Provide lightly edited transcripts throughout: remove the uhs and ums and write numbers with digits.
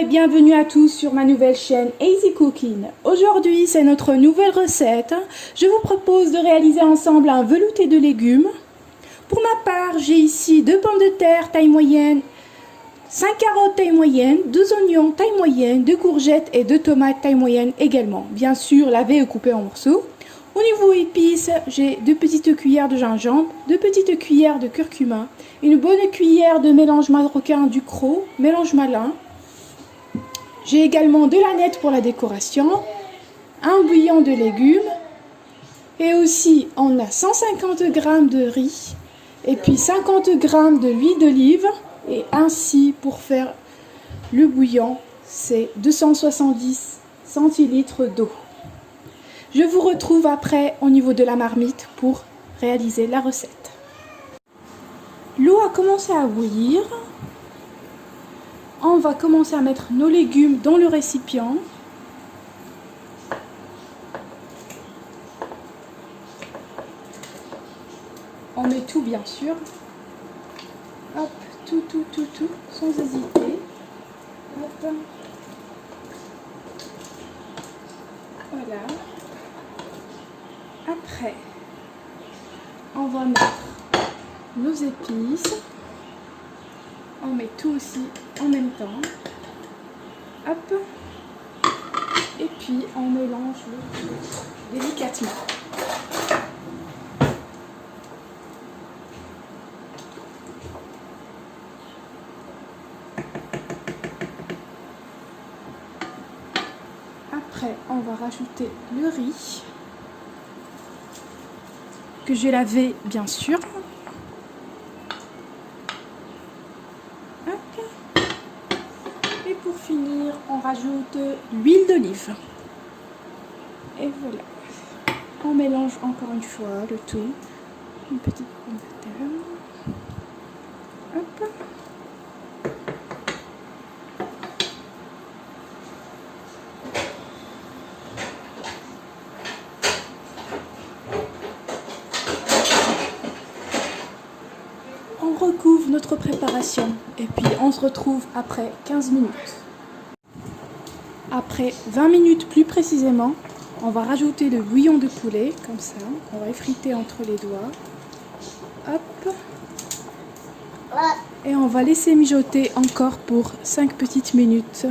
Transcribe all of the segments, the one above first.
et bienvenue à tous sur ma nouvelle chaîne Easy Cooking. Aujourd'hui, c'est notre nouvelle recette. Je vous propose de réaliser ensemble un velouté de légumes. Pour ma part, j'ai ici 2 pommes de terre taille moyenne, 5 carottes taille moyenne, 2 oignons taille moyenne, 2 courgettes et 2 tomates taille moyenne également. Bien sûr, lavées et coupées en morceaux. Au niveau épices, j'ai 2 petites cuillères de gingembre, 2 petites cuillères de curcuma, une bonne cuillère de mélange marocain Ducros, mélange malin. J'ai également de l'aneth pour la décoration, un bouillon de légumes, et aussi on a 150 g de riz, et puis 50 g de huile d'olive, et ainsi pour faire le bouillon, c'est 270 centilitres d'eau. Je vous retrouve après au niveau de la marmite pour réaliser la recette. L'eau a commencé à bouillir. On va commencer à mettre nos légumes dans le récipient. On met tout bien sûr. Hop, tout, sans hésiter. Hop. Voilà. Après, on va mettre nos épices. On met tout aussi en même temps. Hop. Et puis on mélange le tout délicatement. Après, on va rajouter le riz que j'ai lavé bien sûr. Et pour finir, on rajoute l'huile d'olive. Et voilà. On mélange encore une fois le tout. Une petite pomme de terre. Hop. On recouvre notre préparation et puis on se retrouve après 15 minutes. Après 20 minutes plus précisément, on va rajouter le bouillon de poulet, comme ça, on va effriter entre les doigts. Hop. Et on va laisser mijoter encore pour 5 petites minutes.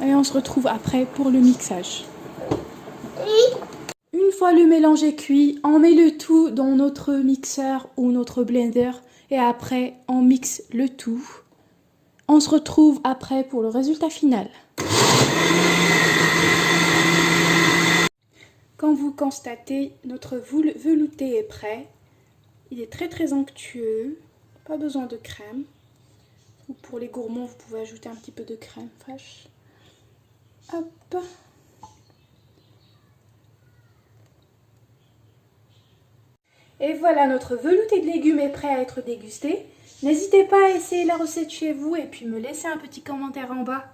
Et on se retrouve après pour le mixage. Une fois le mélange est cuit, on met le tout dans notre mixeur ou notre blender et après on mixe le tout. On se retrouve après pour le résultat final. Quand vous constatez, notre velouté est prêt. Il est très onctueux, pas besoin de crème. Ou pour les gourmands, vous pouvez ajouter un petit peu de crème fraîche. Hop. Et voilà, notre velouté de légumes est prêt à être dégusté. N'hésitez pas à essayer la recette chez vous et puis me laisser un petit commentaire en bas.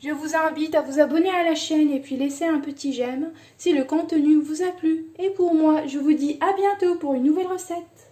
Je vous invite à vous abonner à la chaîne et puis laisser un petit j'aime si le contenu vous a plu. Et pour moi, je vous dis à bientôt pour une nouvelle recette.